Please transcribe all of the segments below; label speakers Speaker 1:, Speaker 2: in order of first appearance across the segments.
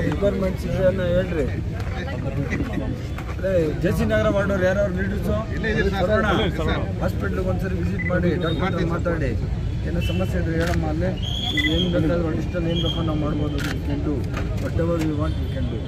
Speaker 1: Requirements ಹೇಳ್ರಿ. JC ನಗರ ಮಾಡೋರು ಯಾರು ಲೀಡರ್ಸು ಹಾಸ್ಪಿಟ್ಲಿಗೆ ಒಂದ್ಸರಿ ವಿಸಿಟ್ ಮಾಡಿ ಡಾಕ್ಟರ್ ಮಾತಾಡಿ ಏನೋ ಸಮಸ್ಯೆ ಇದ್ರೆ ಹೇಳಮ್ಮ, ಅಲ್ಲೇ ಏನು ಬೇಕಾದ್ರೂ ಅಡಿಷನಲ್ ಏನು ಬೇಕೋ ನಾವು ಮಾಡ್ಬೋದು. We can do what ever we want, we can do.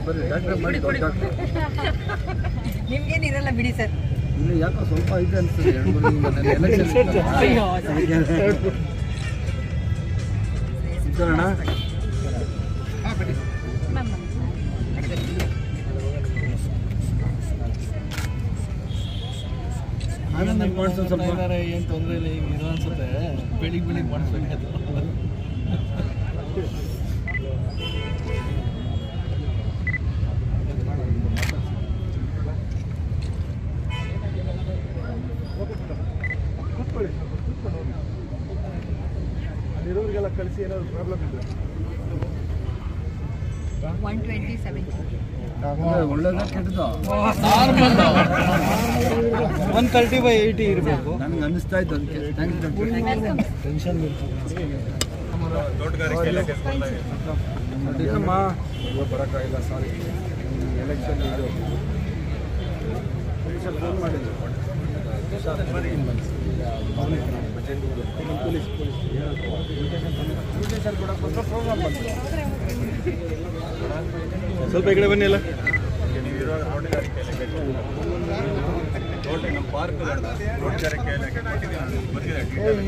Speaker 1: ಬರ್ರಿ ಡಾಕ್ಟ್ರೆ ಮಾಡಿ. ಡಾಕ್ಟ್ರ್
Speaker 2: ನಿಮ್ಗೇನಿರಲ್ಲ ಬಿಡಿ ಸರ್.
Speaker 1: ಇಲ್ಲಿ ಯಾಕೋ ಸ್ವಲ್ಪ ಇದೆ ಅನಿಸ್ತದೆ. ಸಿಗೋಣ. ಆನಂದ ಮಾಡಿಸೋ ಸ್ವಲ್ಪ
Speaker 3: ಏನು ತೊಂದರೆ ಇಲ್ಲ. ಈಗ ಇರೋ ಅನ್ಸುತ್ತೆ ಬೆಳಿಗ್ಗೆ ಮಾಡಿಸ್ಬೇಕಾಯ್ತು.
Speaker 4: ಅಲ್ಲಿರೋರಿಗೆಲ್ಲ ಕಳಿಸಿ ಏನಾದ್ರು ಪ್ರಾಬ್ಲಮ್ ಇದೆ.
Speaker 2: 120/70
Speaker 1: ಒಳ್ಳೆದ ಕೆಟ್ಟದ
Speaker 3: 130/80 ಇರಬೇಕು
Speaker 1: ನನಗೆ ಅನ್ನಿಸ್ತಾ ಇತ್ತು. ಅದಕ್ಕೆ ಟೆನ್ಷನ್ ಏನಮ್ಮ ಬರೋಕ್ಕಾಗಿಲ್ಲ, ಸಾರಿ. ಎಲೆಕ್ಷನ್ ಇದು ಫೋನ್ ಮಾಡಿದ್ರು.
Speaker 4: ಸ್ವಲ್ಪ ಈ ಕಡೆ ಬನ್ನಿ. ಎಲ್ಲ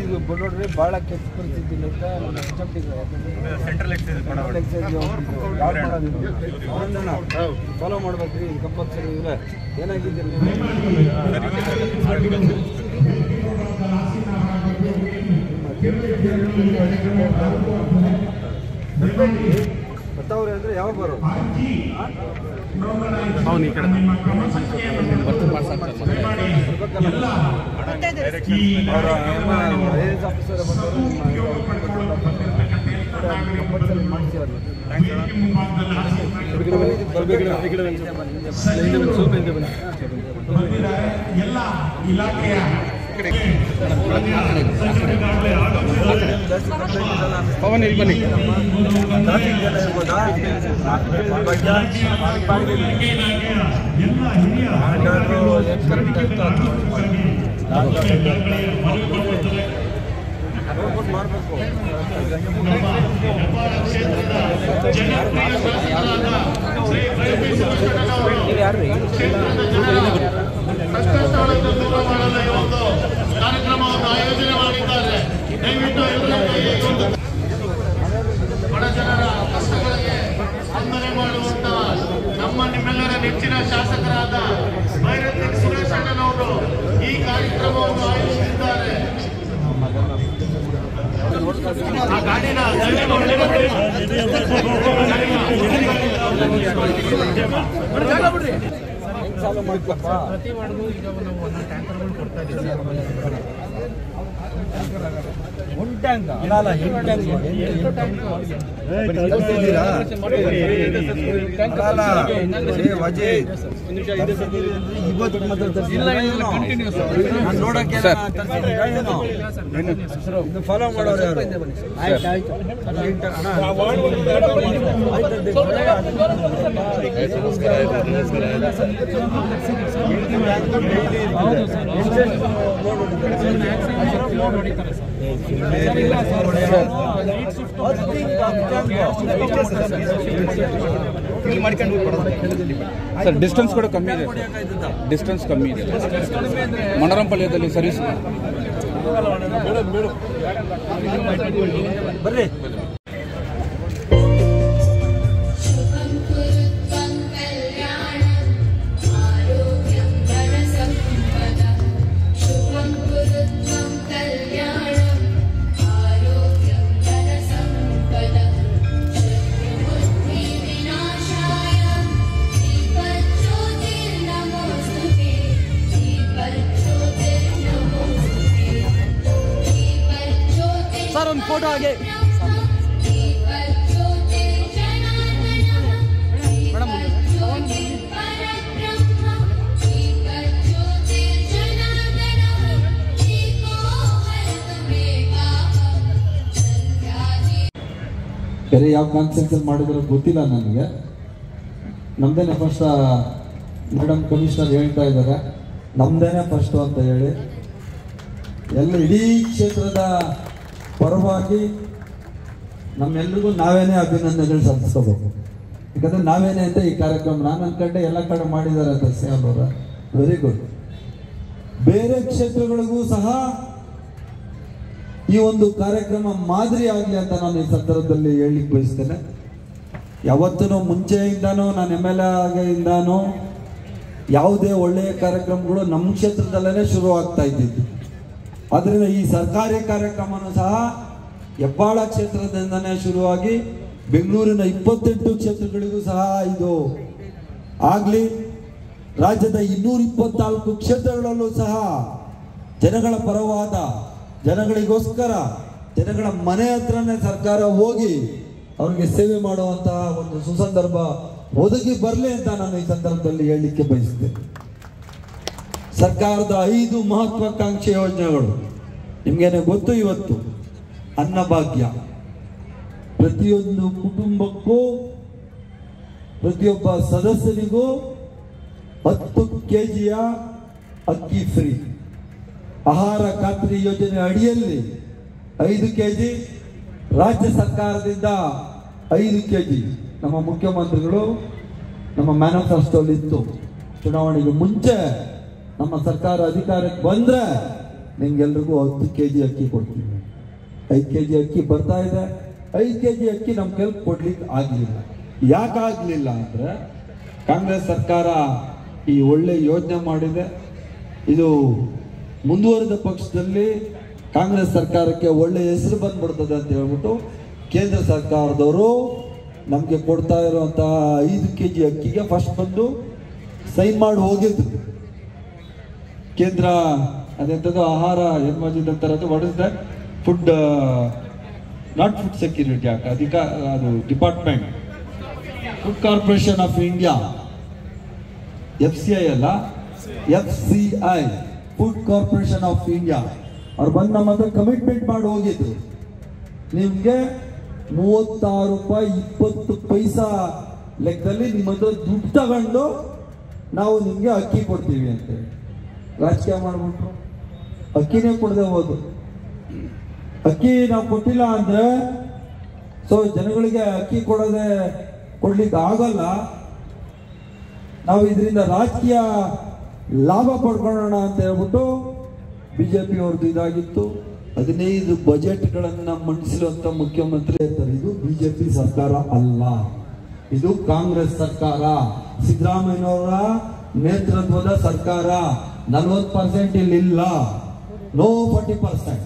Speaker 1: ಇದು ನೋಡ್ರಿ ಭಾಳ ಕೆಟ್ಟ ಪರಿಸ್ಥಿತಿ ಫಾಲೋ ಮಾಡ್ಬೇಕ್ರಿ. ಕಂಪಲ್ಸರಿ ಇವ್ರೆ ಏನಾಗಿದ್ದೀರಿ ಬರ್ತಾವ್ರೆ ಅಂದರೆ ಯಾವಾಗ ಬರೋದು?
Speaker 4: ಅವನು ಈ ಕಡೆ
Speaker 1: ಅವರ ಐಎಎಸ್ ಆಫೀಸರ್ ಬಂದವರು ಕಂಪಲ್ಸರಿ ಮಾಡಿಸಿ ಅವರು
Speaker 5: ಎಲ್ಲ ಇಲಾಖೆಯ
Speaker 4: ಪವನ್ ಇಲ್ಲಿ ಬನ್ನಿ.
Speaker 1: ಮಾಡಬೇಕು.
Speaker 5: ಕಾರ್ಯಕ್ರಮವನ್ನು ಆಯೋಜನೆ ಮಾಡಿದ್ದಾರೆ. ದಯವಿಟ್ಟು ಬಡ ಜನರ ಕಷ್ಟಗಳಿಗೆ ಸ್ಪಂದನೆ ಮಾಡುವಂತ ನಮ್ಮ ನಿಮ್ಮೆಲ್ಲರ ನೆಚ್ಚಿನ ಶಾಸಕರಾದ ಭೈರತಿ ಸುರೇಶಣ್ಣನವರು ಆ ಗಾಡಿನ ದಯವಿಟ್ಟು ಒಳಗಡೆ ಬಿಡಿ.
Speaker 3: ಪ್ರತಿ ವಾರ್ಡ್ಗೂ ಈಗ ನಾವು ಒಂದೊಂದು ಟ್ಯಾಂಕರ್ಗಳು ಕೊಡ್ತಾ ಇದ್ದೀವಿ.
Speaker 1: ಫಾಲೋ ಮಾಡೋರು
Speaker 2: ಸರ್ ಡಿಸ್ಟೆನ್ಸ್ ಕೂಡ ಕಮ್ಮಿ ಇದೆ, ಡಿಸ್ಟೆನ್ಸ್ ಕಮ್ಮಿ ಇದೆ. ಮನರಂಪಾಳ್ಯದಲ್ಲಿ ಸರ್ವಿಸ್
Speaker 1: ಬರ್ರಿ.
Speaker 3: ಸರ್ ಒಂದು ಫೋಟೋ ಹಾಗೆ
Speaker 6: ಬೇರೆ ಯಾವ ಕಾನ್ಸೆನ್ಸಲ್ಲಿ ಮಾಡಿದ್ರೆ ಗೊತ್ತಿಲ್ಲ ನನಗೆ. ನಮ್ದೇನೆ ಫಸ್ಟ್ ಮೇಡಮ್ ಕಮಿಷನರ್ ಹೇಳ್ತಾ ಇದ್ದಾರೆ, ನಮ್ದೇನೆ ಫಸ್ಟ್ ಅಂತ ಹೇಳಿ ಎಲ್ಲ ಇಡೀ ಕ್ಷೇತ್ರದ ಪರವಾಗಿ ನಮ್ಮೆಲ್ರಿಗೂ ನಾವೇನೇ ಅಭಿನಂದನೆಗಳು ಸಲ್ಲಿಸ್ಕೋಬೇಕು. ಯಾಕಂದ್ರೆ ನಾವೇನೇ ಅಂತ ಈ ಕಾರ್ಯಕ್ರಮ ನಾನು ಅನ್ಕಂಡೆ ಎಲ್ಲ ಕಡೆ ಮಾಡಿದ್ದಾರೆ ಅಂತ ಸಿಎಂ ಅವರ, ವೆರಿ ಗುಡ್. ಬೇರೆ ಕ್ಷೇತ್ರಗಳಿಗೂ ಸಹ ಈ ಒಂದು ಕಾರ್ಯಕ್ರಮ ಮಾದರಿ ಆಗಲಿ ಅಂತ ನಾನು ಈ ಸಂದರ್ಭದಲ್ಲಿ ಹೇಳಲಿಕ್ಕೆ ಬಯಸ್ತೇನೆ. ಯಾವತ್ತೂ ಮುಂಚೆಯಿಂದಾನು ನಾನು MLA ಇಂದಾನು ಯಾವುದೇ ಒಳ್ಳೆಯ ಕಾರ್ಯಕ್ರಮಗಳು ನಮ್ಮ ಕ್ಷೇತ್ರದಲ್ಲೇ ಶುರು ಆಗ್ತಾ ಇದ್ದಿದ್ದು. ಆದ್ದರಿಂದ ಈ ಸರ್ಕಾರಿ ಕಾರ್ಯಕ್ರಮನೂ ಸಹ ಹೆಬ್ಬಾಳ ಕ್ಷೇತ್ರದಿಂದನೇ ಶುರುವಾಗಿ ಬೆಂಗಳೂರಿನ 28 ಕ್ಷೇತ್ರಗಳಿಗೂ ಸಹ ಇದು ಆಗಲಿ. ರಾಜ್ಯದ 224 ಕ್ಷೇತ್ರಗಳಲ್ಲೂ ಸಹ ಜನಗಳ ಪರವಾದ, ಜನಗಳಿಗೋಸ್ಕರ, ಜನಗಳ ಮನೆ ಹತ್ರನೇ ಸರ್ಕಾರ ಹೋಗಿ ಅವ್ರಿಗೆ ಸೇವೆ ಮಾಡುವಂತಹ ಒಂದು ಸುಸಂದರ್ಭ ಒದಗಿ ಬರಲಿ ಅಂತ ನಾನು ಈ ಸಂದರ್ಭದಲ್ಲಿ ಹೇಳಲಿಕ್ಕೆ ಬಯಸ್ತೇನೆ. ಸರ್ಕಾರದ 5 ಮಹತ್ವಾಕಾಂಕ್ಷಿ ಯೋಜನೆಗಳು ನಿಮಗೇನೆ ಗೊತ್ತು. ಇವತ್ತು ಅನ್ನಭಾಗ್ಯ, ಪ್ರತಿಯೊಂದು ಕುಟುಂಬಕ್ಕೂ ಪ್ರತಿಯೊಬ್ಬ ಸದಸ್ಯನಿಗೂ 10 kg ಅಕ್ಕಿ ಫ್ರೀ. ಆಹಾರ ಖಾತ್ರಿ ಯೋಜನೆ ಅಡಿಯಲ್ಲಿ 5 kg, ರಾಜ್ಯ ಸರ್ಕಾರದಿಂದ 5 kg. ನಮ್ಮ ಮುಖ್ಯಮಂತ್ರಿಗಳು ನಮ್ಮ ಮ್ಯಾನಿಫೆಸ್ಟೋಲ್ಲಿ ಇತ್ತು, ಚುನಾವಣೆಗೆ ಮುಂಚೆ ನಮ್ಮ ಸರ್ಕಾರ ಅಧಿಕಾರಕ್ಕೆ ಬಂದ್ರೆ ನಿಮ್ಗೆಲ್ರಿಗೂ 10 kg ಅಕ್ಕಿ ಕೊಡ್ತೀವಿ. 5 kg ಅಕ್ಕಿ ಬರ್ತಾ ಇದೆ. 5 kg ಅಕ್ಕಿ ನಮ್ಮ ಕೈಲಿ ಕೊಡ್ಲಿಕ್ಕೆ ಆಗಲಿಲ್ಲ. ಯಾಕಾಗಲಿಲ್ಲ ಅಂದ್ರೆ ಕಾಂಗ್ರೆಸ್ ಸರ್ಕಾರ ಈ ಒಳ್ಳೆ ಯೋಜನೆ ಮಾಡಿದೆ. ಇದು ಮುಂದುವರೆದ ಪಕ್ಷದಲ್ಲಿ ಕಾಂಗ್ರೆಸ್ ಸರ್ಕಾರಕ್ಕೆ ಒಳ್ಳೆ ಹೆಸರು ಬಂದ್ಬಿಡ್ತದೆ ಅಂತ ಹೇಳ್ಬಿಟ್ಟು ಕೇಂದ್ರ ಸರ್ಕಾರದವರು ನಮಗೆ ಕೊಡ್ತಾ ಇರುವಂತಹ 5 kg ಅಕ್ಕಿಗೆ ಫಸ್ಟ್ ಬಂದು ಸೈನ್ ಮಾಡಿ ಹೋಗಿದ್ರು. ಕೇಂದ್ರ ಅದೆಂಥದ್ದು ಆಹಾರ ಏನು ಮಾಡಿದಂತಾರದು, what is that, food not food security act, ಅದು department, food corporation of India, FCI ಅಲ್ಲ, FCI, food corporation of India ಅವ್ರು ಬಂದು ನಮ್ಮ ಹತ್ರ ಕಮಿಟ್ಮೆಂಟ್ ಮಾಡಿ ಹೋಗಿದ್ರು. ನಿಮಗೆ 36 ರೂಪಾಯಿ 20 ಪೈಸಾ ಲೆಕ್ಕದಲ್ಲಿ ನಿಮ್ಮ ಹತ್ರ ದುಡ್ಡು ತಗೊಂಡು ನಾವು ನಿಮಗೆ ಅಕ್ಕಿ ಕೊಡ್ತೀವಿ ಅಂತೇಳಿ ರಾಜಕೀಯ ಮಾಡ್ಬಿಟ್ರು. ಅಕ್ಕಿನೇ ಕೊಡದೆ ಹೋದ್ರು. ಅಕ್ಕಿ ನಾವು ಕೊಟ್ಟಿಲ್ಲ ಅಂದ್ರೆ ಸೊ ಜನಗಳಿಗೆ ಅಕ್ಕಿ ಕೊಡ್ಲಿಕ್ಕೆ ಆಗಲ್ಲ. ನಾವು ಇದರಿಂದ ರಾಜಕೀಯ ಲಾಭ ಪಡ್ಕೊಳ್ಳೋಣ ಅಂತ ಹೇಳ್ಬಿಟ್ಟು ಬಿಜೆಪಿ ಅವ್ರದ್ದು ಇದಾಗಿತ್ತು. 15 ಬಜೆಟ್ಗಳನ್ನ ಮಂಡಿಸಿರುವಂತ ಮುಖ್ಯಮಂತ್ರಿ ಇರ್ತಾರೆ. ಇದು ಬಿಜೆಪಿ ಸರ್ಕಾರ ಅಲ್ಲ, ಇದು ಕಾಂಗ್ರೆಸ್ ಸರ್ಕಾರ, ಸಿದ್ದರಾಮಯ್ಯನವರ ನೇತೃತ್ವದ ಸರ್ಕಾರ. 40% ಇಲ್ಲಿಲ್ಲ, ನೋ 40%.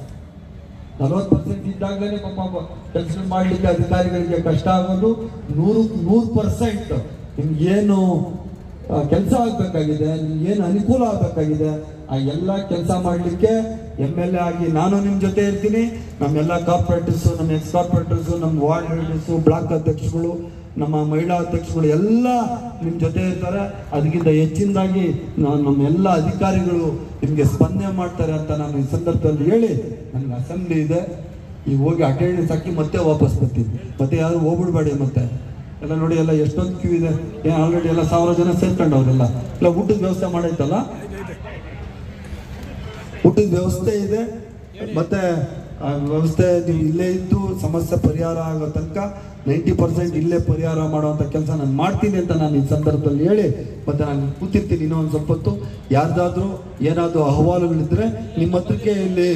Speaker 6: 40% ಇದ್ದಾಗಲೇ ಪಾಪ ಕೆಲಸ ಮಾಡಲಿಕ್ಕೆ ಅಧಿಕಾರಿಗಳಿಗೆ ಕಷ್ಟ ಆಗೋದು. 100% ನಿಮ್ಗೇನು ಕೆಲಸ ಆಗಬೇಕಾಗಿದೆ, ನಿಮ್ಗೇನು ಅನುಕೂಲ ಆಗಬೇಕಾಗಿದೆ, ಆ ಎಲ್ಲ ಕೆಲಸ ಮಾಡಲಿಕ್ಕೆ MLA ಆಗಿ ನಾನು ನಿಮ್ಮ ಜೊತೆ ಇರ್ತೀನಿ. ನಮ್ಮೆಲ್ಲ ಕಾರ್ಪೊರೇಟರ್ಸ್, ನಮ್ಮ ಎಕ್ಸ್ ಕಾರ್ಪೊರೇಟರ್ಸ್, ನಮ್ಮ ವಾರ್ಡ್ ಲೀಡರ್ಸು, ಬ್ಲಾಕ್ ಅಧ್ಯಕ್ಷಗಳು, ನಮ್ಮ ಮಹಿಳಾ ಅಧ್ಯಕ್ಷಗಳು ಎಲ್ಲ ನಿಮ್ಮ ಜೊತೆ ಇರ್ತಾರೆ. ಅದಕ್ಕಿಂತ ಹೆಚ್ಚಿನದಾಗಿ ನಮ್ಮೆಲ್ಲ ಅಧಿಕಾರಿಗಳು ನಿಮಗೆ ಸ್ಪಂದನೆ ಮಾಡ್ತಾರೆ ಅಂತ ನಾನು ಈ ಸಂದರ್ಭದಲ್ಲಿ ಹೇಳಿ, ನನಗೆ ಅಸೆಂಬ್ಲಿ ಇದೆ, ಈಗ ಹೋಗಿ ಅಟೆಂಡೆನ್ಸ್ ಹಾಕಿ ಮತ್ತೆ ವಾಪಸ್ ಬರ್ತೀನಿ. ಮತ್ತೆ ಯಾರು ಹೋಗ್ಬಿಡ್ಬೇಡಿ. ಮತ್ತೆ ಎಲ್ಲ ನೋಡಿ, ಎಲ್ಲ ಎಷ್ಟೊಂದು ಕ್ಯೂ ಇದೆ. ಆಲ್ರೆಡಿ ಎಲ್ಲ 1000 ಜನ ಸೇರ್ಕೊಂಡವ್ರೆಲ್ಲ. ಇಲ್ಲ ಊಟದ ವ್ಯವಸ್ಥೆ ಮಾಡೈತಲ್ಲ, ಊಟದ ವ್ಯವಸ್ಥೆ ಇದೆ. ಮತ್ತೆ ಆ ವ್ಯವಸ್ಥೆ ನೀವು ಇಲ್ಲೇ ಇದ್ದು ಸಮಸ್ಯೆ ಪರಿಹಾರ ಆಗೋ ತನಕ 90% ಇಲ್ಲೇ ಪರಿಹಾರ ಮಾಡುವಂಥ ಕೆಲಸ ನಾನು ಮಾಡ್ತೀನಿ ಅಂತ ನಾನು ಈ ಸಂದರ್ಭದಲ್ಲಿ ಹೇಳಿ, ಮತ್ತೆ ನಾನು ಕೂತಿರ್ತೀನಿ ಇನ್ನೊಂದು ಸ್ವಲ್ಪ ಹೊತ್ತು. ಯಾರ್ದಾದ್ರೂ ಏನಾದರೂ ಅಹವಾಲುಗಳಿದ್ರೆ ನಿಮ್ಮ ಹತ್ರಕ್ಕೆ ಇಲ್ಲಿ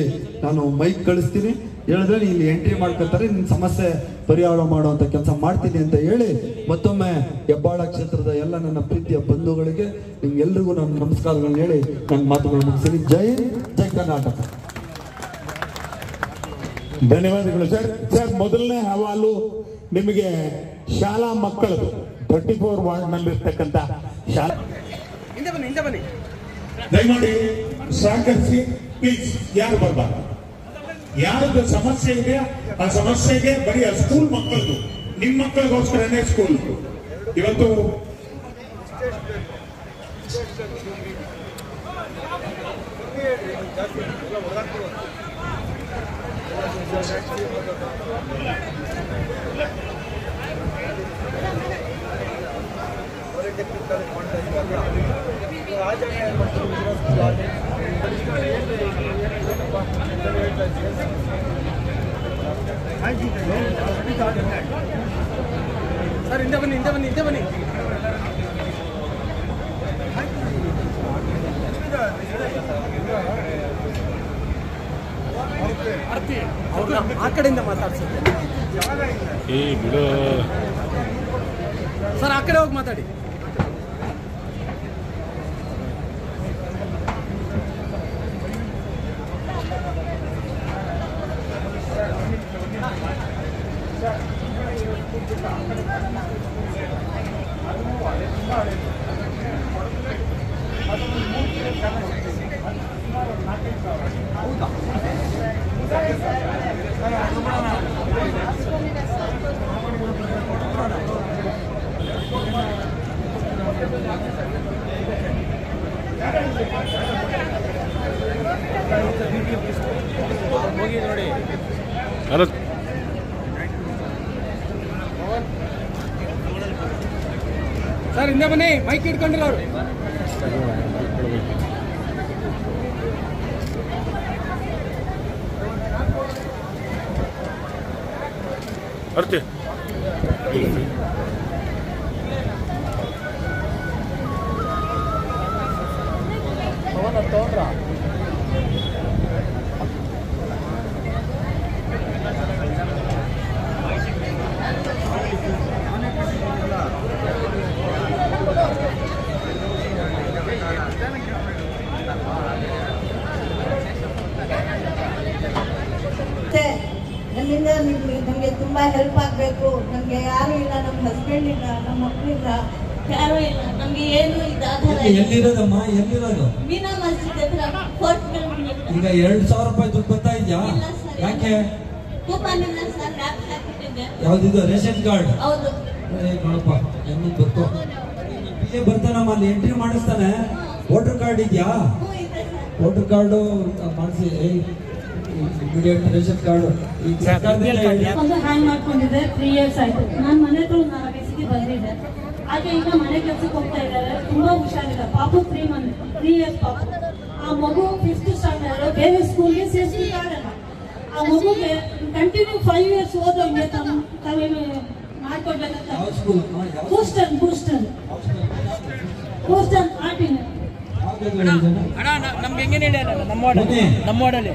Speaker 6: ನಾನು ಮೈಕ್ ಕಳಿಸ್ತೀನಿ, ಹೇಳಿದ್ರೆ ಇಲ್ಲಿ ಎಂಟ್ರಿ ಮಾಡ್ಕೊತಾರೆ, ನಿಮ್ಮ ಸಮಸ್ಯೆ ಪರಿಹಾರ ಮಾಡುವಂಥ ಕೆಲಸ ಮಾಡ್ತೀನಿ ಅಂತ ಹೇಳಿ, ಮತ್ತೊಮ್ಮೆ ಹೆಬ್ಬಾಳ ಕ್ಷೇತ್ರದ ಎಲ್ಲ ನನ್ನ ಪ್ರೀತಿಯ ಬಂಧುಗಳಿಗೆ ನಿಮ್ಗೆಲ್ರಿಗೂ ನಾನು ನಮಸ್ಕಾರಗಳನ್ನ ಹೇಳಿ ನನ್ನ ಮಾತುಗಳು ಮುಗಿಸ್ತೀನಿ. ಜೈ ಜೈ ಕರ್ನಾಟಕ.
Speaker 5: ಧನ್ಯವಾದಗಳು ಸರ್. ಸರ್, ಮೊದಲನೇ ಅಹವಾಲು ನಿಮಗೆ ಶಾಲಾ ಮಕ್ಕಳದು 34 ವಾರ್ಡ್ನಲ್ಲಿರ್ತಕ್ಕಂಥ ಶಾಲಾ. ದಯಮಾಡಿ ಸಹಕರಿಸಿ ಪ್ಲೀಸ್. ಯಾರು ಬರಬಾರ್ದು. ಯಾರದ್ದು ಸಮಸ್ಯೆ ಇದೆ ಆ ಸಮಸ್ಯೆಗೆ ಬರೀ ಆ ಸ್ಕೂಲ್ ಮಕ್ಕಳದು, ನಿಮ್ಮ ಮಕ್ಕಳಿಗೋಸ್ಕರನೇ ಸ್ಕೂಲ್ ಇವತ್ತು.
Speaker 3: ಸರ್ ಹಿಂದೆ ಬನ್ನಿ, ಹಿಂದೆ ಬನ್ನಿ, ಹಿಂದೆ ಬನ್ನಿ. ಆ ಕಡೆಯಿಂದ ಮಾತಾಡ್ಸಿ ಸರ್, ಆ ಕಡೆ ಹೋಗಿ ಮಾತಾಡಿ. ಹೋಗಿ ನೋಡಿ. ಸರ್ ಹಿಂದೆ ಬನ್ನಿ, ಮೈಕ್ ಇಟ್ಕೊಂಡಿರೋರು.
Speaker 5: ಅರ್ಥ
Speaker 3: ತಗೊಂಡ್ರ
Speaker 7: ನನ್ನಿಂದ ನಮಗೆ ತುಂಬ ಹೆಲ್ಪ್ ಆಗಬೇಕು. ನನಗೆ ಯಾರೂ ಇಲ್ಲ, ನಮ್ಮ ಹಸ್ಬೆಂಡ್ ಇಲ್ಲ, ನಮ್ಮ ಮಕ್ಕಳಿಲ್ಲ, ಯಾರೂ ಇಲ್ಲ, ನಮಗೆ ಏನು ಇದಾಗಲ್ಲ.
Speaker 6: ಎಲ್ಲಿರೋದಮ್ಮ? ಎಲ್ಲಿರೋದು?
Speaker 7: ಮೀನಾ ಮಸ್ಜಿದ್ ಹತ್ರ 4 ಕಿಲೋಮೀಟರ್.
Speaker 6: ಈಗ 2000 ರೂಪಾಯಿ ದುಡ್ಡು ಬರ್ತಾ ಇದೆಯಾ? ಯಾಕೆ?
Speaker 7: ಕೂಪನ್ ಇಲ್ಲ ಸರ್, ಲ್ಯಾಪ್ ಹಾಕಿಟ್ಟಿದ್ದೆ.
Speaker 6: ಯಾವ್ದಿದು? Ration card?
Speaker 7: ಹೌದು.
Speaker 6: ನೋಡಪ್ಪ, ಹೆಂಗ್ ಗೊತ್ತು ಬರ್ತಾನಮ್ಮ, ಅಲ್ಲಿ ಎಂಟ್ರಿ ಮಾಡಿಸ್ತಾನೆ. ವೋಟರ್ ಕಾರ್ಡ್ ಇದೆಯಾ? ವೋಟರ್ ಕಾರ್ಡು ಮಾಡಿಸಿ. ಇಮಿಡಿಯೇಟ್ ರೇಷನ್ ಕಾರ್ಡ್
Speaker 8: ಒಂದು ಹ್ಯಾಂಗ್ ಮಾಡ್ಕೊಂಡಿದ್ದೆ. 3 years ಆಯ್ತು. ನಾನು ಮನೆ ಹತ್ರ 4 ದಿವಸಕ್ಕೆ ಬಂದಿದ್ದೆ. ಹಾಗೆ ಈಗ ಮನೆ ಕೆಲ್ಸಕ್ಕೆ ಹೋಗ್ತಾ ಇದ್ದಾರೆ. ತುಂಬಾ ಹುಷಾರಿಲ್ಲ. ಪಾಪು 3 years ಪಾಪು. ಆ ಮಗು 5th ಸ್ಟ್ಯಾಂಡರ್ಡ್ ಬೇರೆ ಸ್ಕೂಲ್ಗೆ ಸೇರಿಸಿಲ್ಲ. ಆ ಮಗುಗೆ ಕಂಟಿನ್ಯೂ 5 years ಓದೋಂಗೆ ತಾವೇ ಮಾಡ್ಕೊಡ್ಬೇಕಂತ. ಬೂಸ್ಟರ್ ಆಟಿನ
Speaker 3: ಅಣ್ಣ ನಮ್ಗೆ ಹೆಂಗೇನು ಹೇಳಿ ನಮ್ಮ ವಾರ್ಡಲ್ಲಿ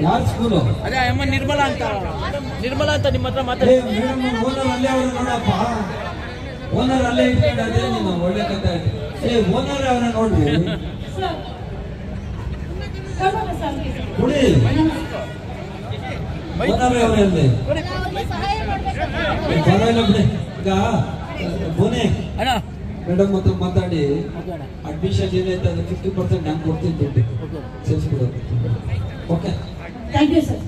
Speaker 3: ಅದೇ ಅಮ್ಮ ನಿರ್ಮಲಾ ಅಂತ ನಿಮ್ಮ ಹತ್ರ ಮಾತಾಡಿ.
Speaker 6: ಓನರ್ ಅಲ್ಲೇ ಇಟ್ಕೊಂಡೆ, ನೀನು ಒಳ್ಳೆ ಕಥೆ. ಓನರ್ ಅವನ ನೋಡ್ರಿ. ಅವರಲ್ಲಿ ಪರವಾಗಿಲ್ಲ ಬಿಡಿ. ಈಗ ಬೋನೆ
Speaker 3: ಅಣ್ಣ
Speaker 6: ಮೇಡಮ್ ಹತ್ರ ಮಾತಾಡಿ ಅಡ್ಮಿಷನ್ ಏನೈತೆ ಅದು 50% ನಾನು ಕೊಡ್ತೀನಿ ದುಡ್ಡು ಸೇರಿಸ್ಬಿಡೋದು. Okay
Speaker 8: thank you sir.